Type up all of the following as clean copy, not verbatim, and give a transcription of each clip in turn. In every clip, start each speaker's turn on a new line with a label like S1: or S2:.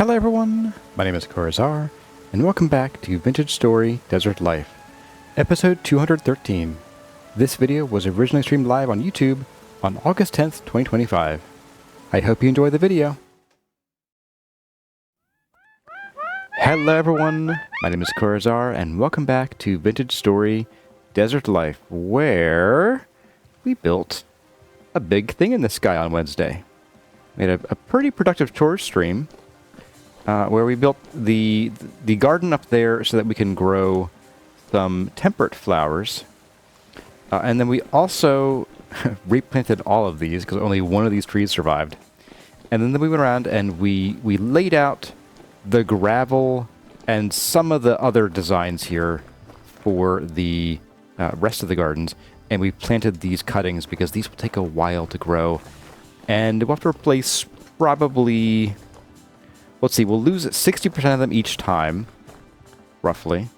S1: Hello everyone, my name is Corazar, and welcome back to Vintage Story Desert Life, episode 213. This video was originally streamed live on YouTube on August 10th, 2025. I hope you enjoy the video. Hello everyone, my name is Corazar, and welcome back to Vintage Story Desert Life, where we built a big thing in the sky on Wednesday. We had a pretty productive chores stream, where we built the garden up there so that we can grow some temperate flowers. And then we also replanted all of these because only one of these trees survived. And then we went around and we laid out the gravel and some of the other designs here for the rest of the gardens. And we planted these cuttings because these will take a while to grow. And we'll have to replace probably... Let's see, we'll lose 60% of them each time, roughly.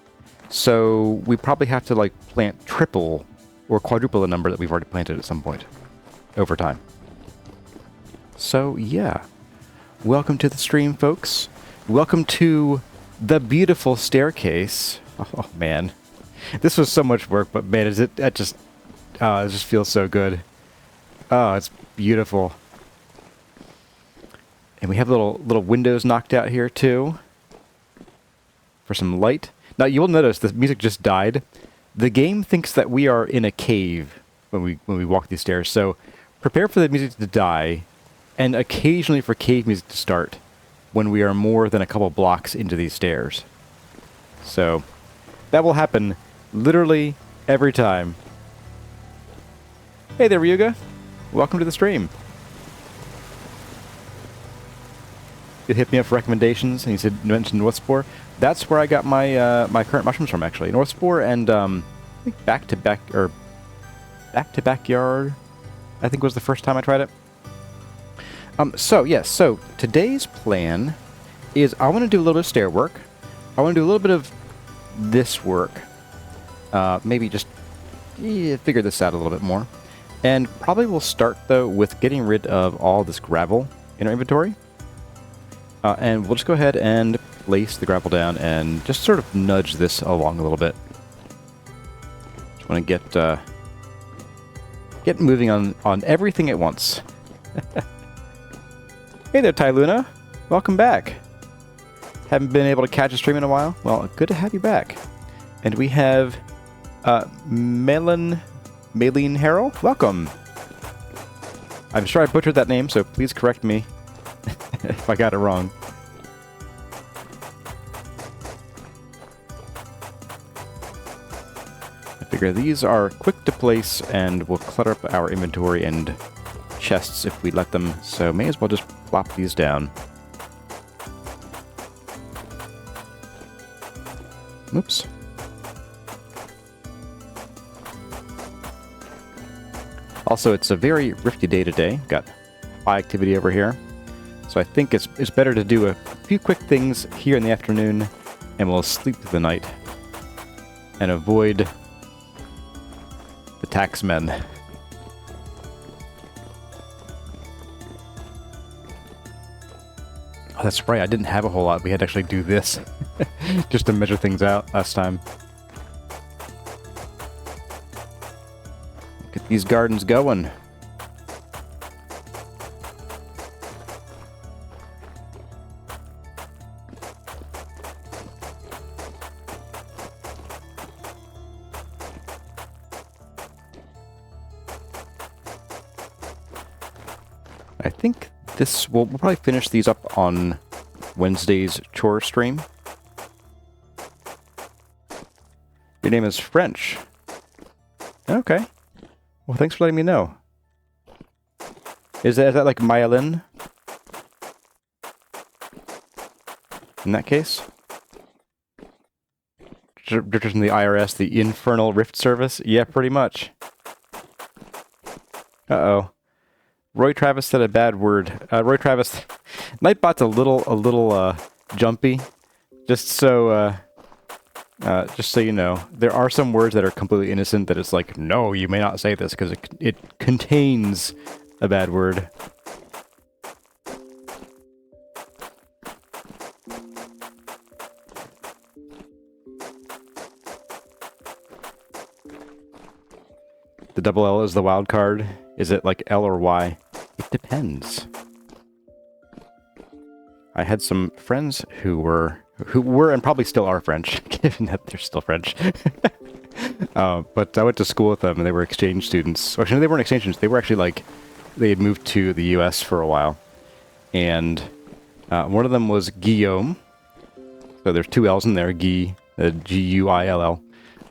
S1: So we probably have to, like, plant triple or quadruple the number that we've already planted at some point over time. So, yeah. Welcome to the stream, folks. Welcome to the beautiful staircase. Oh, man. This was so much work, but, man, it just feels so good. Oh, it's beautiful. And we have little windows knocked out here, too, for some light. Now, you will notice the music just died. The game thinks that we are in a cave when we walk these stairs, so prepare for the music to die, and occasionally for cave music to start when we are more than a couple blocks into these stairs. So, that will happen literally every time. Hey there, Ryuga. Welcome to the stream. You hit me up for recommendations, and you mentioned North Spore. That's where I got my my current mushrooms from, actually. North Spore and I think Back to Backyard, I think was the first time I tried it. So today's plan is I want to do a little bit of stair work. I want to do a little bit of this work. Maybe just figure this out a little bit more. And probably we'll start, though, with getting rid of all this gravel in our inventory. And we'll just go ahead and place the gravel down and just sort of nudge this along a little bit. Just want to get moving on everything at once. Hey there, Ty Luna. Welcome back. Haven't been able to catch a stream in a while. Well, good to have you back. And we have Maylene Harrell. Welcome. I'm sure I butchered that name, so please correct me if I got it wrong. I figure these are quick to place and will clutter up our inventory and chests if we let them, so may as well just plop these down. Oops. Also, it's a very rifty day today. Got high activity over here. So I think it's better to do a few quick things here in the afternoon, and we'll sleep through the night and avoid the taxmen. Oh, that's right, I didn't have a whole lot. We had to actually do this just to measure things out last time. Get these gardens going. I think we'll probably finish these up on Wednesday's chore stream. Your name is French. Okay. Well, thanks for letting me know. Is that like myelin? In that case? Directors from the IRS, the Infernal Rift Service? Yeah, pretty much. Uh-oh. Roy Travis said a bad word. Roy Travis, Nightbot's a little jumpy. Just so you know, there are some words that are completely innocent that it's like, no, you may not say this because it contains a bad word. double L is the wild card? Is it like L or Y? It depends. I had some friends who were and probably still are French, given that they're still French. But I went to school with them, and they were exchange students. Actually, they weren't exchange students. They were actually like, they had moved to the U.S. for a while. And one of them was Guillaume. So there's two L's in there, Guy, G-U-I-L-L,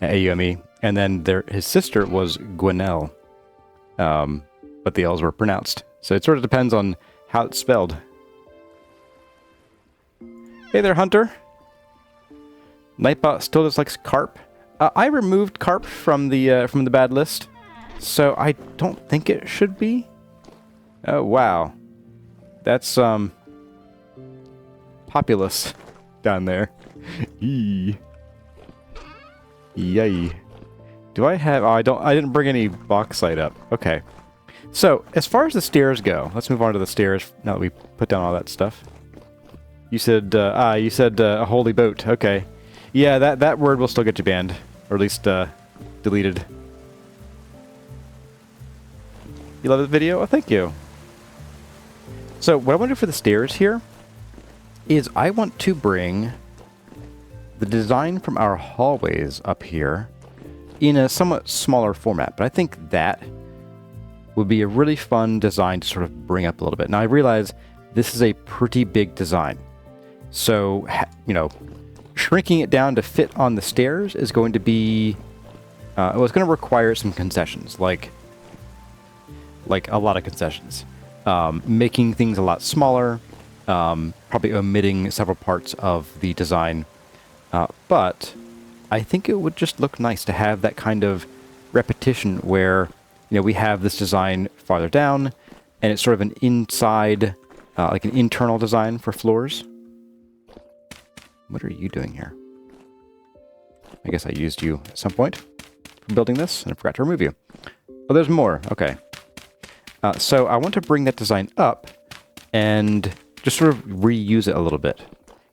S1: A-U-M-E. And then his sister was Gwenelle. But the L's were pronounced. So it sort of depends on how it's spelled. Hey there, Hunter. Nightbot still dislikes carp. I removed carp from the bad list, so I don't think it should be. Oh wow, that's populous down there. Eee. Yay. Do I have? Oh, I didn't bring any bauxite up. Okay. So as far as the stairs go, let's move on to the stairs now that we put down all that stuff. You said a holy boat. Okay. Yeah, that word will still get you banned, or at least deleted. You love this video? Oh, thank you. So what I want to do for the stairs here is I want to bring the design from our hallways up here in a somewhat smaller format, but I think that would be a really fun design to sort of bring up a little bit. Now I realize this is a pretty big design. So, you know, shrinking it down to fit on the stairs is going to be, it's going to require some concessions, like a lot of concessions. Making things a lot smaller, probably omitting several parts of the design. But I think it would just look nice to have that kind of repetition where, you know, we have this design farther down, and it's sort of an inside, like an internal design for floors. What are you doing here? I guess I used you at some point for building this, and I forgot to remove you. Oh, there's more. Okay. So I want to bring that design up and just sort of reuse it a little bit.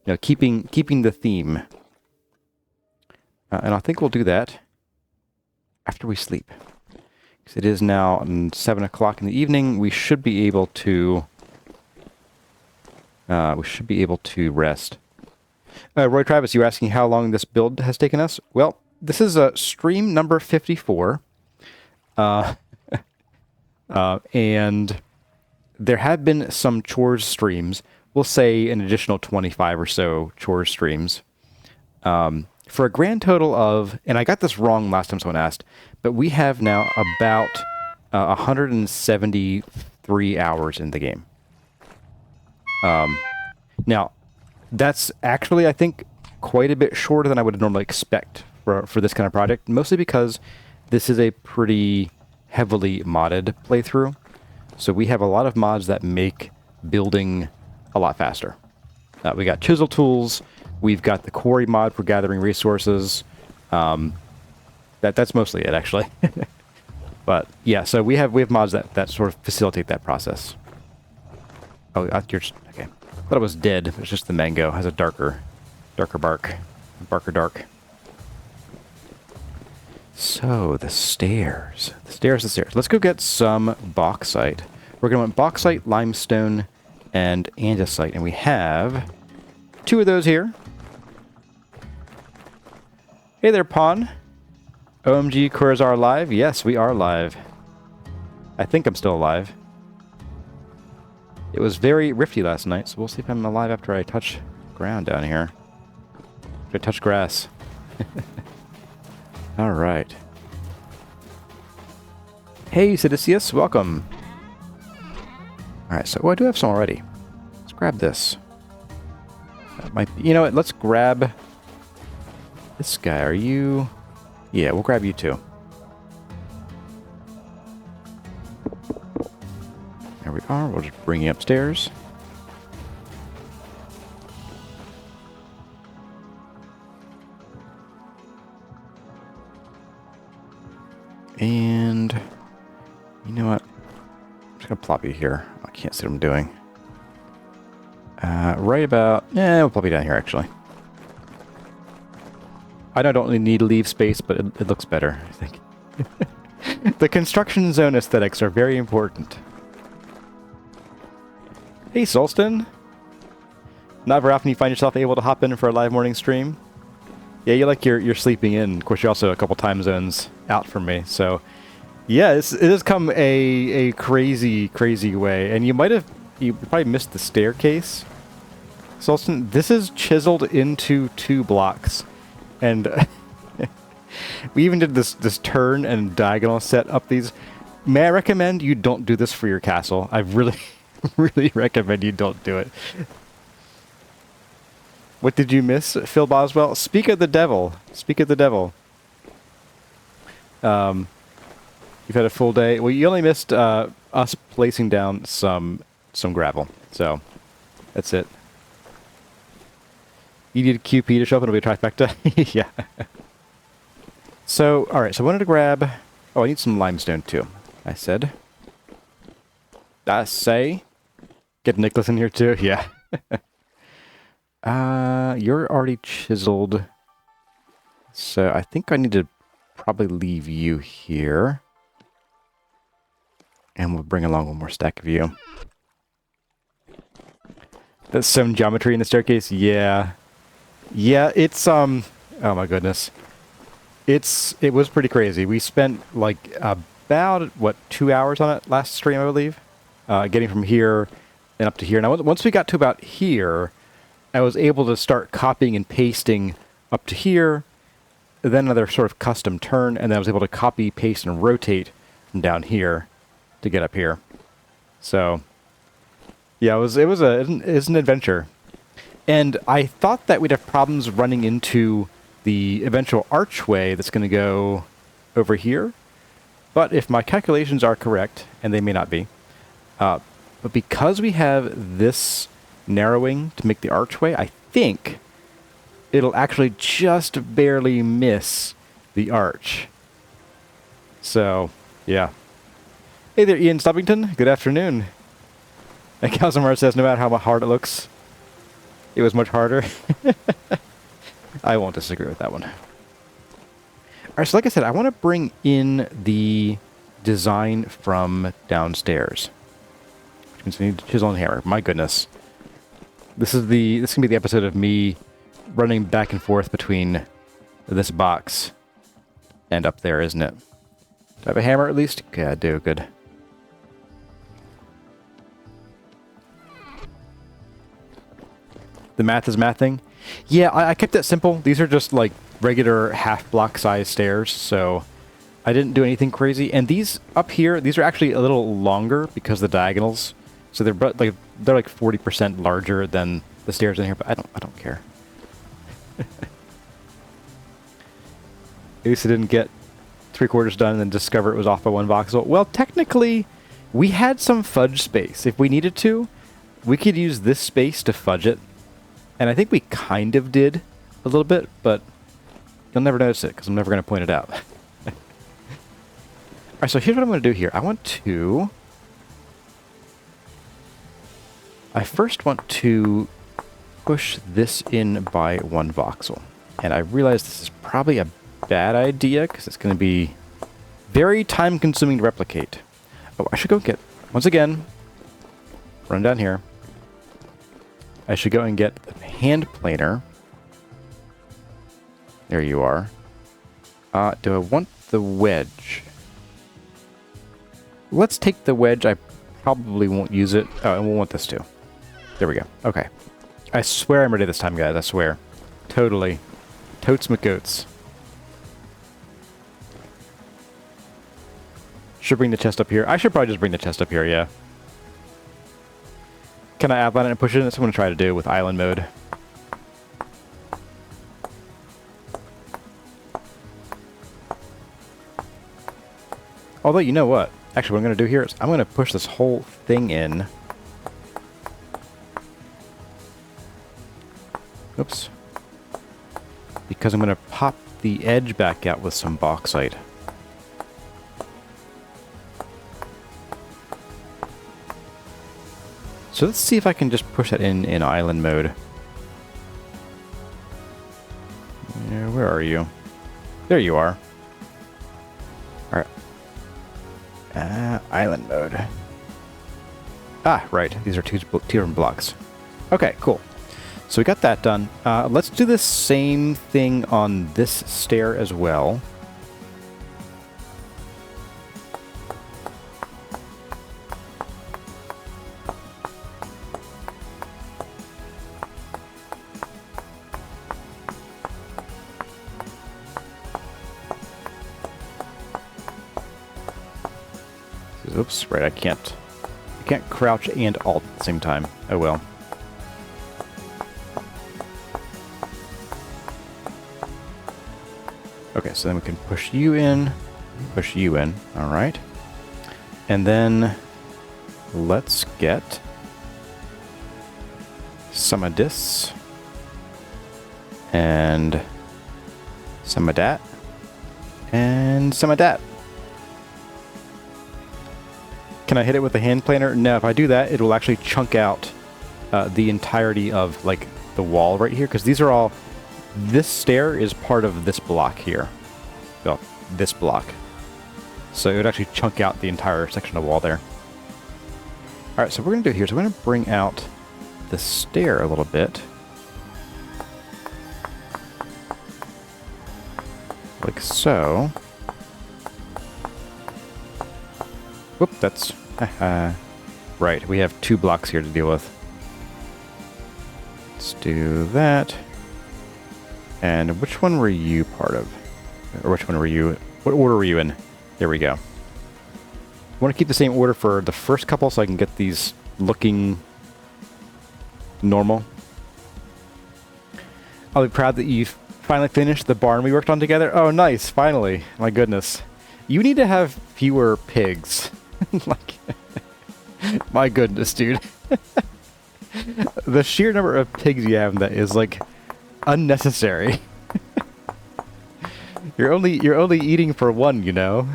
S1: You know, keeping the theme. And I think we'll do that after we sleep. Because it is now 7 o'clock in the evening. We should be able to rest. Roy Travis, you were asking how long this build has taken us? Well, this is stream number 54. And there have been some chores streams. We'll say an additional 25 or so chores streams. For a grand total of, and I got this wrong last time someone asked, but we have now about 173 hours in the game. Now, that's actually, I think, quite a bit shorter than I would normally expect for this kind of project, mostly because this is a pretty heavily modded playthrough. So we have a lot of mods that make building a lot faster. We got ChiselTools, we've got the quarry mod for gathering resources. That's mostly it, actually. But yeah, so we have mods that sort of facilitate that process. Oh, you're just, okay. I thought it was dead. It's just the mango. It has a darker bark. Barker dark. So, the stairs. The stairs. Let's go get some bauxite. We're going to want bauxite, limestone, and andesite. And we have 2 of those here. Hey there, Pawn. OMG, Kurazar live? Yes, we are live. I think I'm still alive. It was very rifty last night, so we'll see if I'm alive after I touch ground down here. After I touch grass. Alright. Hey, Sidicius, welcome. Alright, so I do have some already. Let's grab this. That might be, you know what, let's grab this guy. Are you... Yeah, we'll grab you too. There we are. We'll just bring you upstairs. And you know what? I'm just gonna plop you here. I can't see what I'm doing. Right about... we'll plop you down here, actually. I know I don't really need to leave space, but it looks better, I think. The construction zone aesthetics are very important. Hey, Solston. Not very often you find yourself able to hop in for a live morning stream. Yeah, you're sleeping in. Of course, you're also a couple time zones out from me. So, yeah, it has come a crazy, crazy way. And you probably missed the staircase. Solston, this is chiseled into 2 blocks. And we even did this turn and diagonal set up these. May I recommend you don't do this for your castle? I really, really recommend you don't do it. What did you miss, Phil Boswell? Speak of the devil. Speak of the devil. You've had a full day. Well, you only missed us placing down some gravel. So, that's it. You need a QP to show up and it'll be a trifecta? Yeah. So, alright, so I wanted to grab... Oh, I need some limestone too. I said. I say. Get Nicholas in here too? Yeah. You're already chiseled. So I think I need to probably leave you here. And we'll bring along one more stack of you. That's some geometry in the staircase? Yeah. Yeah, it's, oh my goodness. It was pretty crazy. We spent, like, about, what, 2 hours on it last stream, I believe? Getting from here and up to here. Now, once we got to about here, I was able to start copying and pasting up to here, then another sort of custom turn, and then I was able to copy, paste, and rotate from down here to get up here. So, yeah, it was an adventure. And I thought that we'd have problems running into the eventual archway that's going to go over here. But if my calculations are correct, and they may not be, but because we have this narrowing to make the archway, I think it'll actually just barely miss the arch. So, yeah. Hey there, Ian Stubbington. Good afternoon. And Calzamar says, no matter how hard it looks, it was much harder. I won't disagree with that one. Alright, so like I said, I want to bring in the design from downstairs. Which means I need to chisel and hammer. My goodness. This is going to be the episode of me running back and forth between this box and up there, isn't it? Do I have a hammer at least? Okay, I do. Good. The math is mathing. Yeah, I kept it simple. These are just like regular half-block size stairs, so I didn't do anything crazy. And these up here, these are actually a little longer because of the diagonals. So they're like 40% larger than the stairs in here, but I don't care. At least I didn't get 3/4 done and then discover it was off by 1 voxel. Well, technically, we had some fudge space. If we needed to, we could use this space to fudge it. And I think we kind of did a little bit, but you'll never notice it because I'm never going to point it out. Alright, so here's what I'm going to do here. I first want to push this in by 1 voxel. And I realize this is probably a bad idea because it's going to be very time consuming to replicate. Oh, I should go get, once again, run down here. I should go and get the hand planer. There you are. Do I want the wedge? Let's take the wedge. I probably won't use it. Oh, and we'll want this too. There we go. Okay. I swear I'm ready this time, guys. I swear. Totally. Totes McGoats. Should bring the chest up here. I should probably just bring the chest up here, yeah. Can I outline it and push it in? That's what I'm going to try to do with island mode. Although, you know what? Actually, what I'm going to do here is I'm going to push this whole thing in. Oops. Because I'm going to pop the edge back out with some bauxite. So let's see if I can just push that in island mode. Yeah, where are you? There you are. Alright. Island mode. Ah, right. These are two different blocks. Okay, cool. So we got that done. Let's do the same thing on this stair as well. Oops, right, I can't crouch and alt at the same time. Oh well. Okay, so then we can push you in. Alright. And then let's get some of this. And some of that. And some of that. Can I hit it with the hand planer? No, if I do that, it will actually chunk out the entirety of, like, the wall right here. Because these are all... This stair is part of this block here. Well, this block. So it would actually chunk out the entire section of wall there. Alright, so what we're going to do here is we're going to bring out the stair a little bit. Like so. Whoop, that's... right, we have 2 blocks here to deal with. Let's do that. And which one were you part of? Or which one were you... What order were you in? There we go. I want to keep the same order for the first couple so I can get these looking normal. I'll be proud that you've finally finished the barn we worked on together. Oh, nice, finally. My goodness. You need to have fewer pigs. Like, my goodness, dude. The sheer number of pigs you have that is, like, unnecessary. You're only eating for one, you know.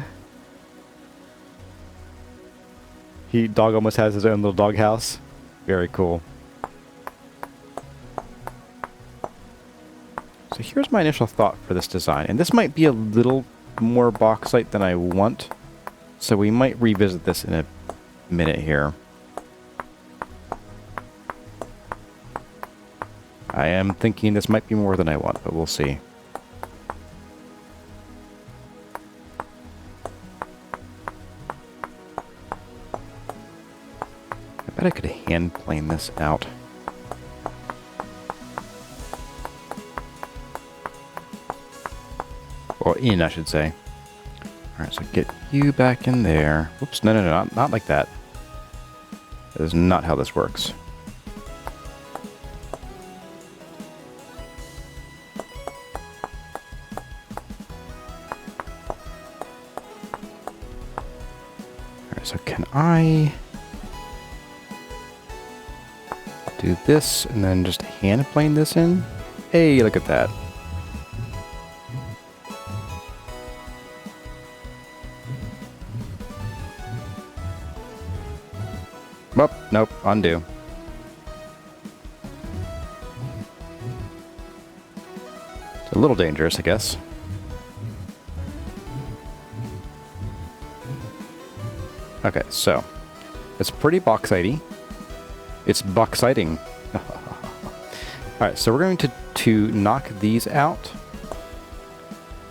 S1: Dog almost has his own little dog house. Very cool. So here's my initial thought for this design, and this might be a little more bauxite than I want. So we might revisit this in a minute here. I am thinking this might be more than I want, but we'll see. I bet I could hand plane this out. Or in, I should say. Alright, so get you back in there. Whoops, no, not like that. That is not how this works. Alright, so can I do this and then just hand plane this in? Hey, look at that. Oh, nope, undo. It's a little dangerous, I guess. Okay, so it's pretty bauxitey. It's bauxiting. Alright, so we're going to knock these out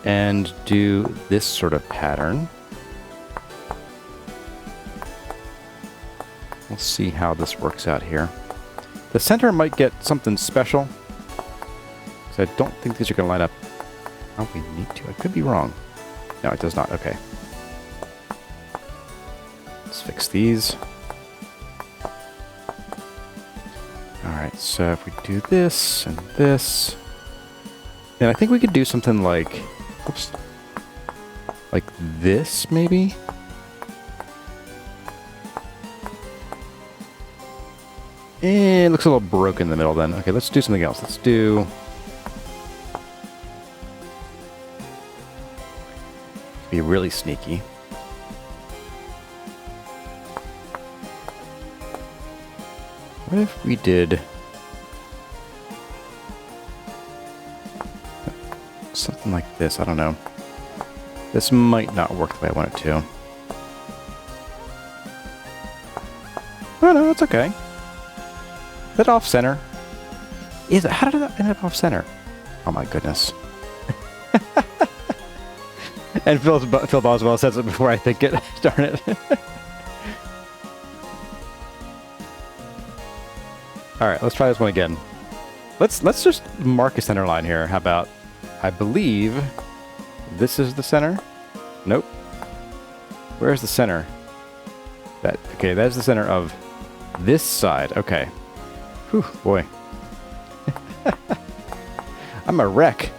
S1: and do this sort of pattern. We'll see how this works out here. The center might get something special, because I don't think these are going to line up how we need to. I could be wrong. No, it does not. Okay. Let's fix these. Alright, so if we do this and this, then I think we could do something like, oops, like this, maybe? It looks a little broken in the middle then. Okay, let's do something else. Let's do... be really sneaky. What if we did... something like this? I don't know. This might not work the way I want it to. Oh no, it's okay. Is that off center? Is it? How did that end up off center? Oh my goodness. And Phil Boswell says it before I think it. Darn it. Alright, let's try this one again. Let's just mark a center line here. How about, I believe this is the center? Nope. Where's the center? Okay, that's the center of this side. Okay. Whew, boy. I'm a wreck.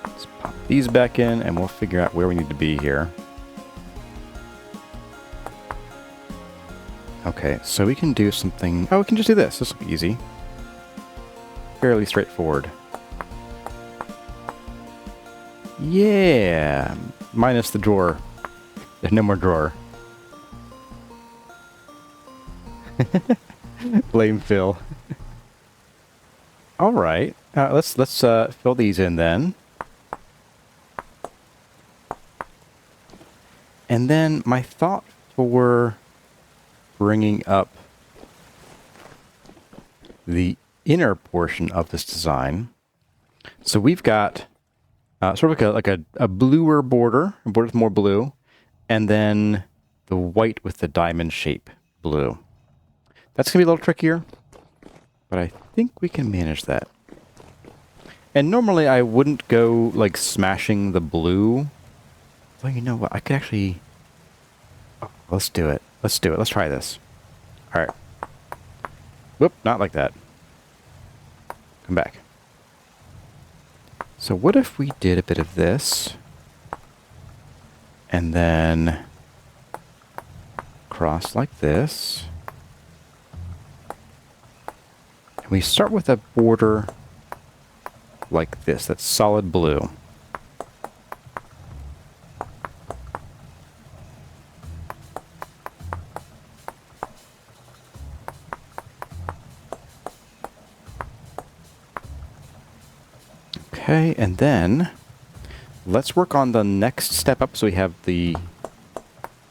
S1: Let's pop these back in and we'll figure out where we need to be here. Okay, so we can do something... Oh, we can just do this. This will be easy. Fairly straightforward. Yeah! Minus the drawer. There's no more drawer. Blame Phil. Alright. Let's fill these in then. And then my thought for bringing up the inner portion of this design. So we've got sort of like a bluer border, a border with more blue, and then the white with the diamond shape blue. That's going to be a little trickier, but I think we can manage that. And normally I wouldn't go like smashing the blue. Well, you know what? I could actually... Oh, let's do it. Let's do it. Let's try this. Alright. Whoop, not like that. Come back. So what if we did a bit of this, and then cross like this, and we start with a border like this, that's solid blue. Okay, and then let's work on the next step up. So we have the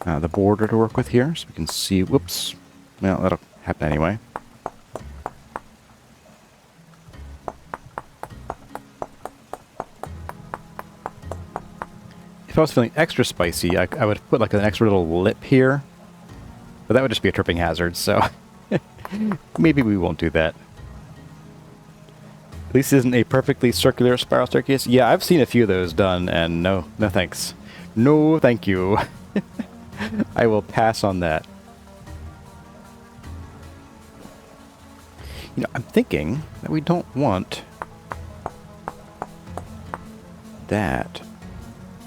S1: border to work with here, so we can see. Whoops, well, that'll happen anyway. If I was feeling extra spicy, I would put like an extra little lip here, but that would just be a tripping hazard. So maybe we won't do that. At least it isn't a perfectly circular spiral staircase. Yeah, I've seen a few of those done, and no thanks. No thank you. I will pass on that. You know, I'm thinking that we don't want that.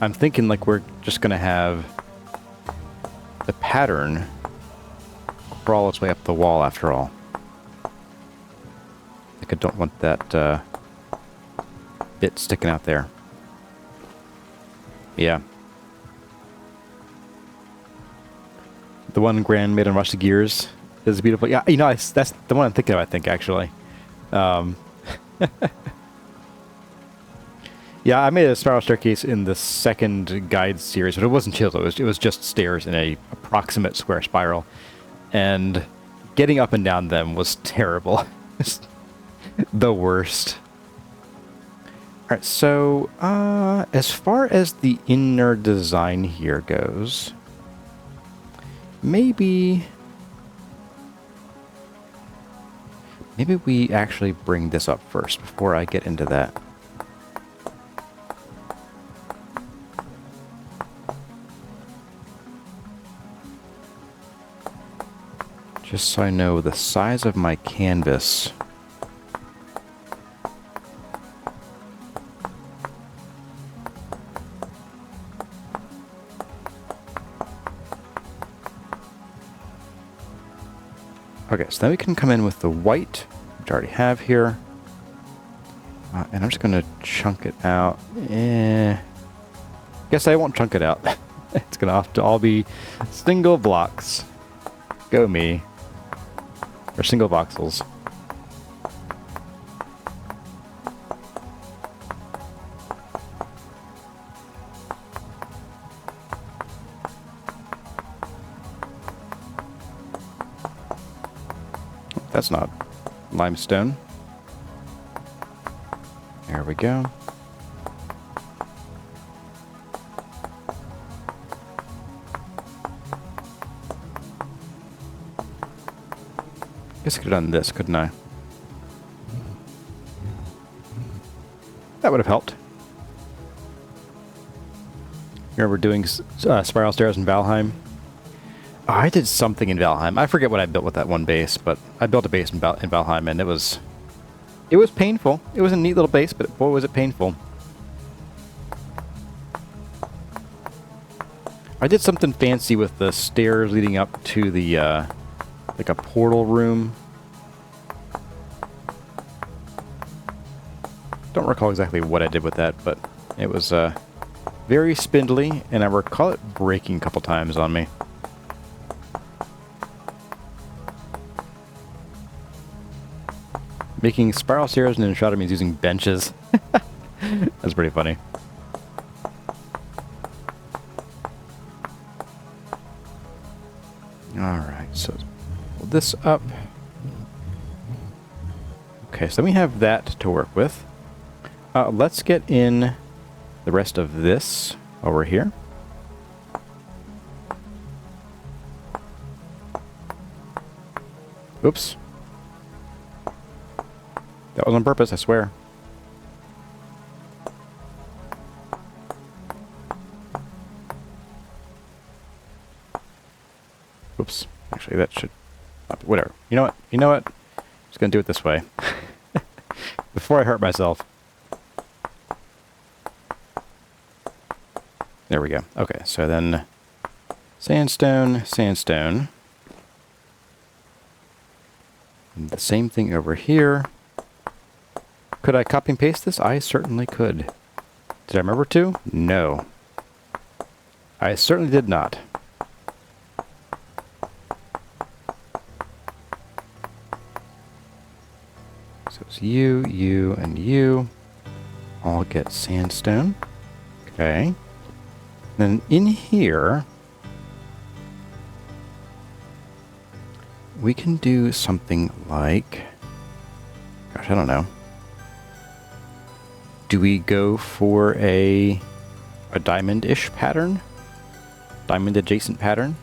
S1: I'm thinking like we're just going to have the pattern crawl its way up the wall after all. I don't want that bit sticking out there. Yeah. The one Grand made on Rusty Gears is beautiful. Yeah, you know, that's the one I'm thinking of, I think, actually. Yeah, I made a spiral staircase in the second guide series, but it wasn't chiseled. It was just stairs in a approximate square spiral. And getting up and down them was terrible. The worst. Alright, so as far as the inner design here goes, maybe we actually bring this up first before I get into that. Just so I know the size of my canvas. Okay, so then we can come in with the white, which I already have here. And I'm just going to chunk it out. Guess I won't chunk it out. It's going to have to all be single blocks. Go me. Or single voxels. that's not limestone. There we go. Guess I could have done this, couldn't I? That would have helped. Remember doing spiral stairs in Valheim? Oh, I did something in Valheim. I forget what I built with that one base, but I built a base in Valheim, and it was painful. It was a neat little base, but boy, was it painful. I did something fancy with the stairs leading up to the, like a portal room. Don't recall exactly what I did with that, but it was very spindly, and I recall it breaking a couple times on me. Making spiral stairs and Enshrouded means using benches. That's pretty funny. Alright, so pull this up. Okay, so then we have that to work with. Let's get in the rest of this over here. Oops. That was on purpose, I swear. Oops. Actually, that should... Whatever. You know what? You know what? I'm just going to do it this way. Before I hurt myself. There we go. Okay, so then... Sandstone, sandstone. And the same thing over here. Could I copy and paste this? I certainly could. Did I remember to? No. I certainly did not. So it's you, you, and you. All get sandstone. Okay. Then in here, we can do something like... Gosh, I don't know. Do we go for a diamond-ish pattern? Diamond-adjacent pattern?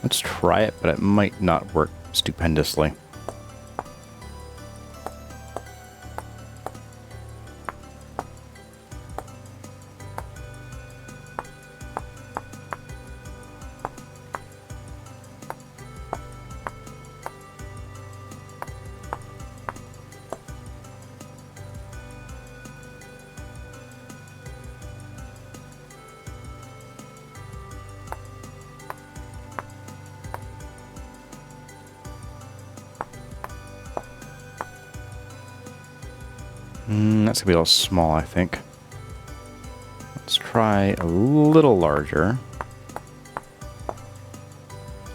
S1: Let's try it, but it might not work stupendously. That's gonna be a little small, I think. Let's try a little larger.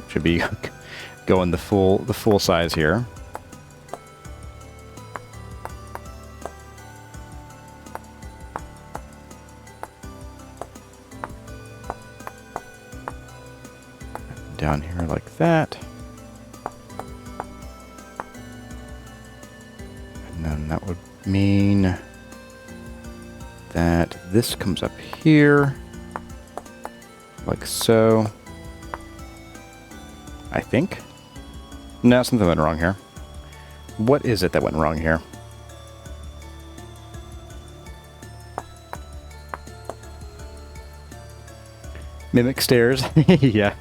S1: Should be going the full size here. Down here like that. And then that would mean that this comes up here like so. I think. No, something went wrong here. What is it that went wrong here? Mimic stairs. Yeah.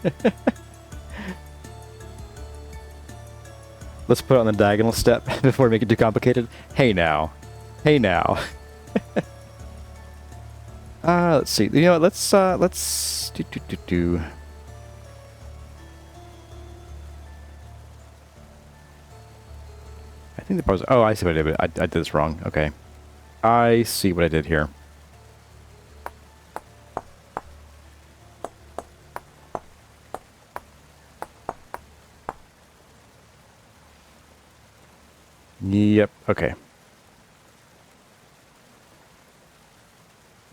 S1: Let's put it on the diagonal step before we make it too complicated. Hey now. Hey now. Let's see. You know what? Let's do. I think the pros. Oh, I see what I did. I did this wrong. Okay. I see what I did here. Yep, okay.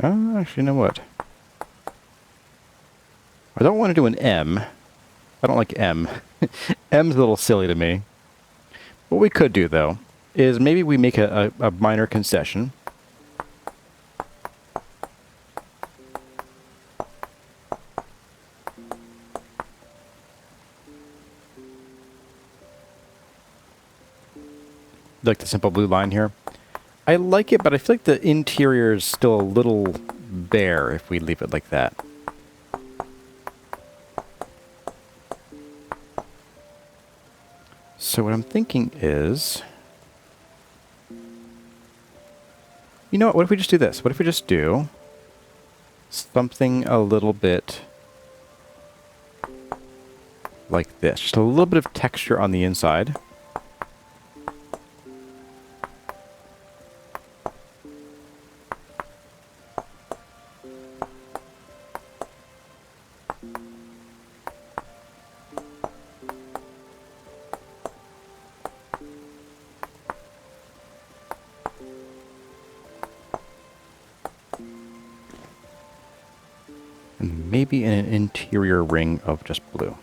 S1: Actually, you know what? I don't want to do an M. I don't like M. M's a little silly to me. What we could do, though, is maybe we make a minor concession. Like the simple blue line here. I like it, but I feel like the interior is still a little bare if we leave it like that. So what I'm thinking is... You know what if we just do this? What if we just do something a little bit like this? Just a little bit of texture on the inside. And maybe in an interior ring of just blue.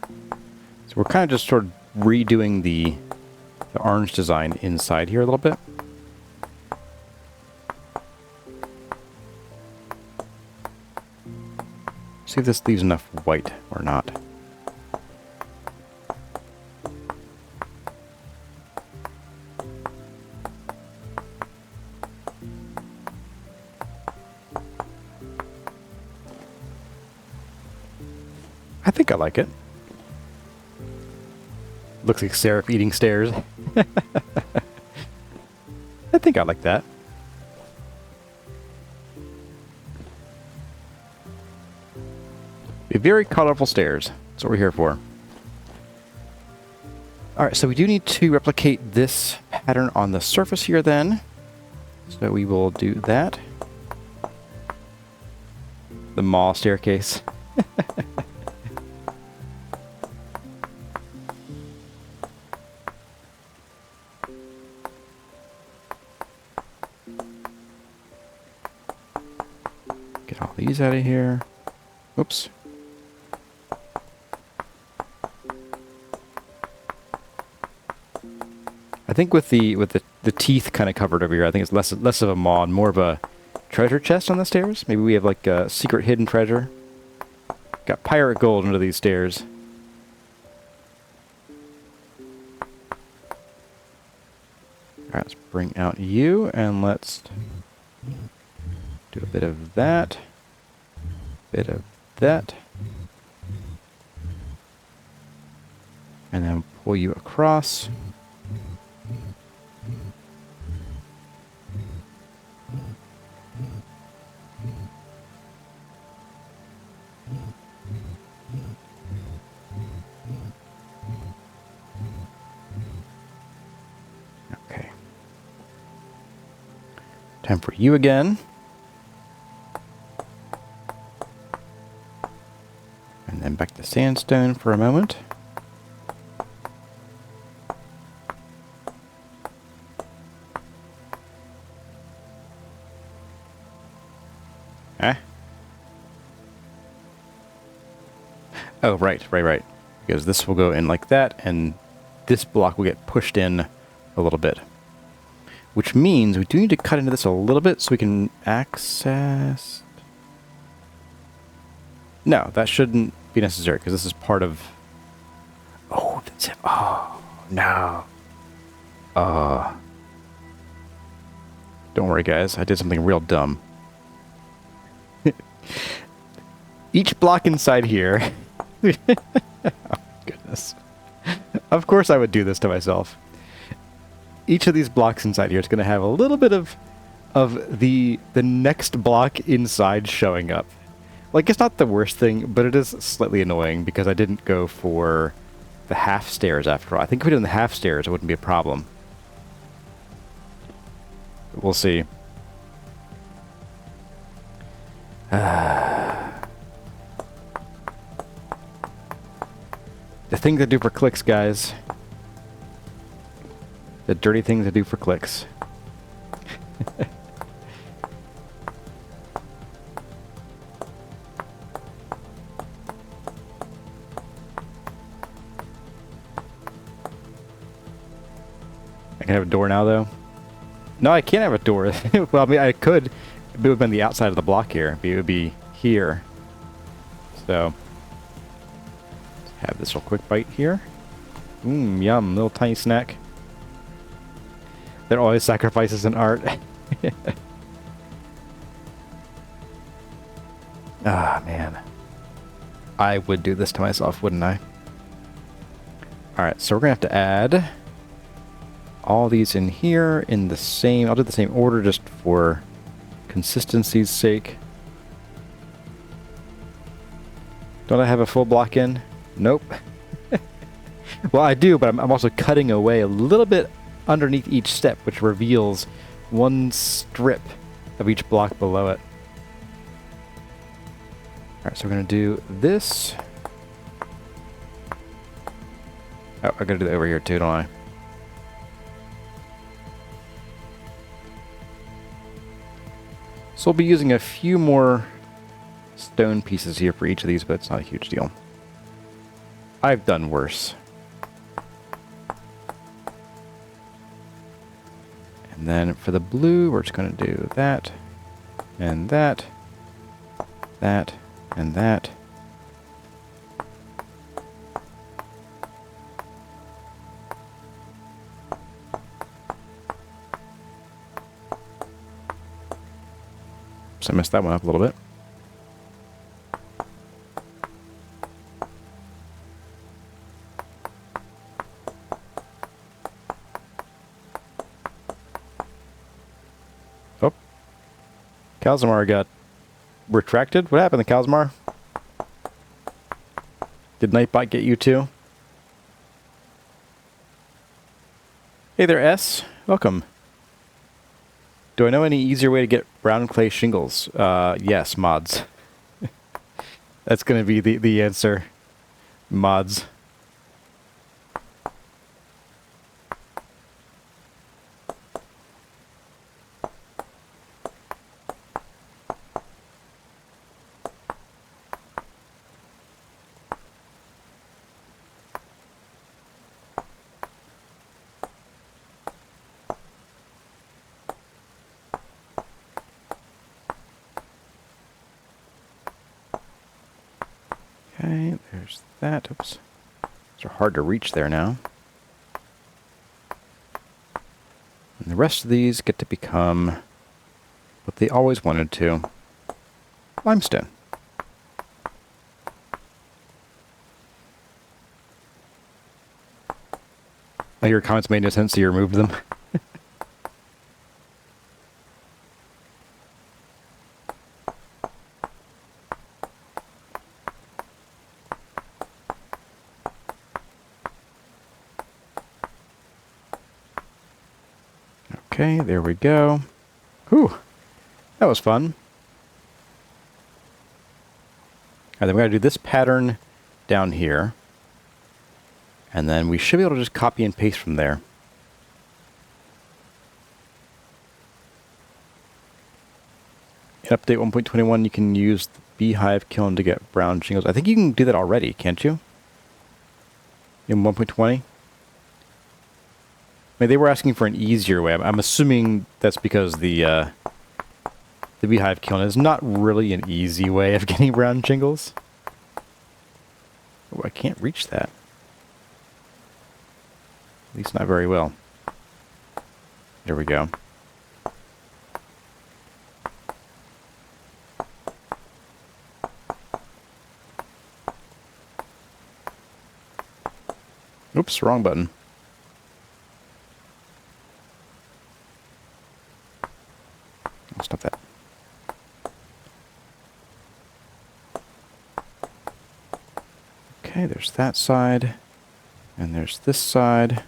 S1: So we're kind of just sort of redoing the orange design inside here a little bit. See if this leaves enough white or not. I think I like it. Looks like Seraph eating stairs. I think I like that. Be very colorful stairs. That's what we're here for. Alright, so we do need to replicate this pattern on the surface here then. So we will do that. The mall staircase. Get all these out of here. Oops. I think with the teeth kind of covered over here, I think it's less of a maw and more of a treasure chest on the stairs. Maybe we have like a secret hidden treasure. Got pirate gold under these stairs. Alright, let's bring out you and let's do a bit of that. Bit of that. And then pull you across. Okay. Time for you again. And then back to sandstone for a moment. Oh, right. Because this will go in like that, and this block will get pushed in a little bit. Which means we do need to cut into this a little bit so we can access... No, that shouldn't be necessary, because this is part of... Oh, that's it. Oh, no. Don't worry, guys. I did something real dumb. Each block inside here... Oh, goodness. Of course I would do this to myself. Each of these blocks inside here is going to have a little bit of the next block inside showing up. Like, it's not the worst thing, but it is slightly annoying because I didn't go for the half stairs after all. I think if we did the half stairs, it wouldn't be a problem. We'll see. The thing to do for clicks, guys. The dirty thing to do for clicks. can have a door now, though. No, I can't have a door. Well, I mean, I could. It would have been the outside of the block here. It would be here. So, let's have this real quick bite here. Mmm, yum, little tiny snack. There are always sacrifices in art. Ah, man. I would do this to myself, wouldn't I? Alright, so we're going to have to add all these in here in the same... I'll do the same order just for consistency's sake. Don't I have a full block in? Nope. Well, I do, but I'm also cutting away a little bit underneath each step, which reveals one strip of each block below it. Alright, so we're going to do this. Oh, I got to do that over here too, don't I? So we'll be using a few more stone pieces here for each of these, but it's not a huge deal. I've done worse. And then for the blue, we're just going to do that, and that, that, and that. So I messed that one up a little bit. Oh. Calzamar got retracted? What happened to Calzamar? Did Nightbot get you too? Hey there, S. Welcome. Do I know any easier way to get brown clay shingles? Yes, mods. That's going to be the answer. Mods. Okay, there's that. Oops. Those are hard to reach there now. And the rest of these get to become what they always wanted to. Limestone. Oh, your comments made no sense, so you removed them. Okay, there we go. Whew, that was fun. And then we're going to do this pattern down here. And then we should be able to just copy and paste from there. In update 1.21, you can use the beehive kiln to get brown shingles. I think you can do that already, can't you? In 1.20? I mean, they were asking for an easier way. I'm assuming that's because the beehive kiln is not really an easy way of getting brown shingles. Oh, I can't reach that. At least not very well. There we go. Oops, wrong button. I'll stop that. Okay, there's that side. And there's this side.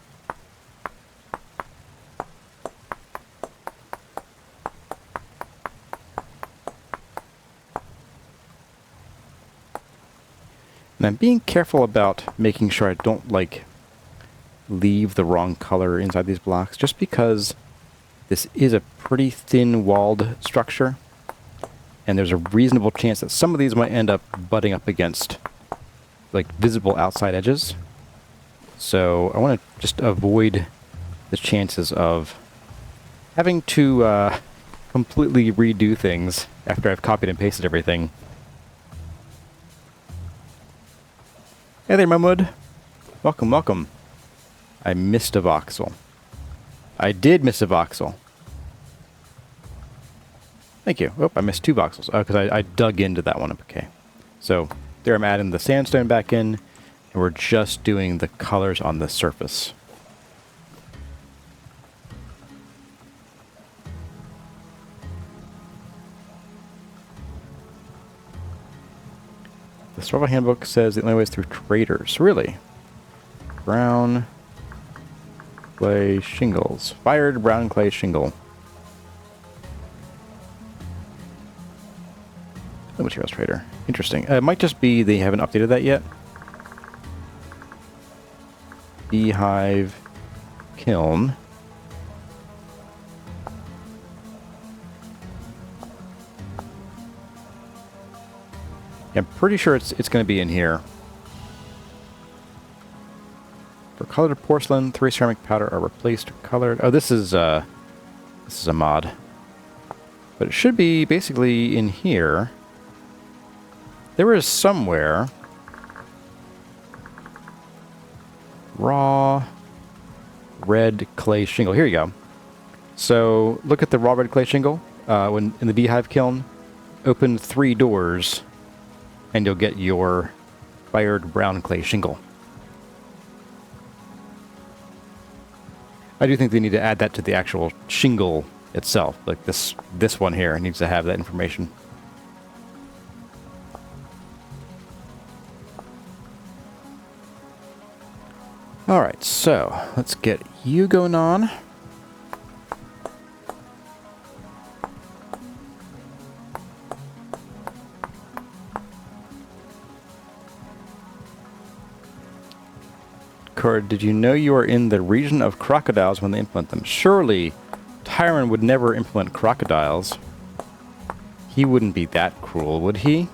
S1: And I'm being careful about making sure I don't, like, leave the wrong color inside these blocks, just because this is a pretty thin-walled structure, and there's a reasonable chance that some of these might end up butting up against, like, visible outside edges. So I want to just avoid the chances of having to completely redo things after I've copied and pasted everything. Hey there, Mumwood. Welcome, welcome. I missed a voxel. I did miss a voxel. Thank you. Oh, I missed 2 voxels. Oh, because I dug into that one. Okay. So there I'm adding the sandstone back in, and we're just doing the colors on the surface. The survival handbook says the only way is through traders. Really? Brown clay shingles. Fired brown clay shingle. The materials trader. Interesting. It might just be they haven't updated that yet. Beehive kiln. I'm pretty sure it's going to be in here. For colored porcelain, 3 ceramic powder are replaced or colored. Oh, this is a mod. But it should be basically in here. There is somewhere raw red clay shingle. Here you go. So look at the raw red clay shingle when in the beehive kiln. Open 3 doors, and you'll get your fired brown clay shingle. I do think they need to add that to the actual shingle itself. Like this one here needs to have that information. Alright, so let's get you going on. Cord, did you know you are in the region of crocodiles when they implement them? Surely Tyron would never implement crocodiles. He wouldn't be that cruel, would he?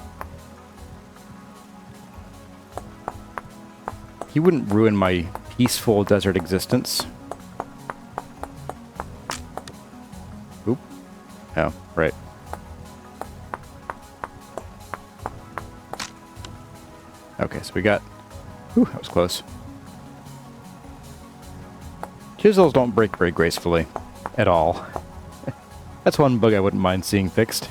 S1: He wouldn't ruin my peaceful desert existence. Oop. Oh, right. Okay, so we got... Ooh, that was close. Chisels don't break very gracefully. At all. That's one bug I wouldn't mind seeing fixed.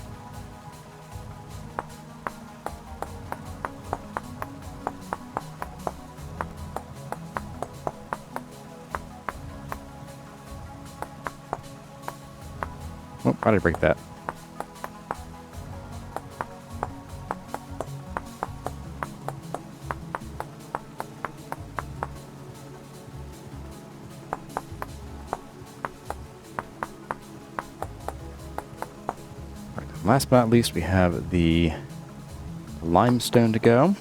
S1: Oh, how did I break that? Last but not least, we have the limestone to go.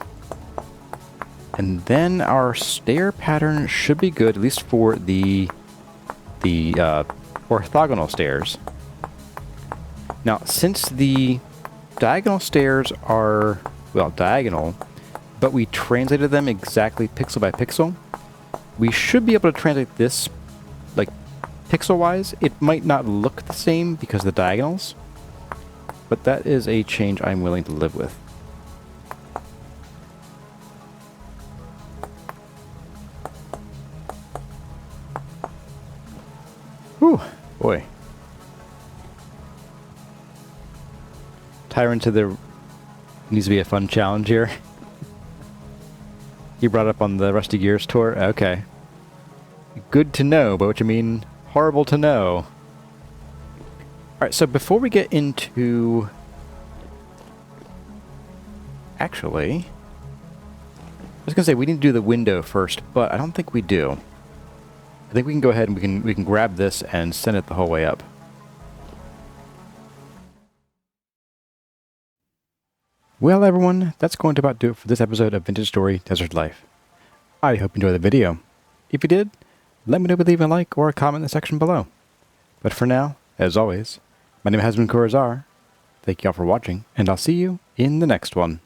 S1: And then our stair pattern should be good, at least for the orthogonal stairs. Now, since the diagonal stairs are, well, diagonal, but we translated them exactly pixel by pixel, we should be able to translate this, like, pixel-wise. It might not look the same because of the diagonals, but that is a change I'm willing to live with. Whew, boy. Tyrant to the... needs to be a fun challenge here. You brought up on the Rusty Gears tour? Okay. Good to know, but what you mean horrible to know. Alright, so before we get into... Actually... I was going to say we need to do the window first, but I don't think we do. I think we can go ahead and we can grab this and send it the whole way up. Well, everyone, that's going to about do it for this episode of Vintage Story Desert Life. I hope you enjoyed the video. If you did, let me know by leaving a like or a comment in the section below. But for now, as always, my name has been CoRazar. Thank you all for watching, and I'll see you in the next one.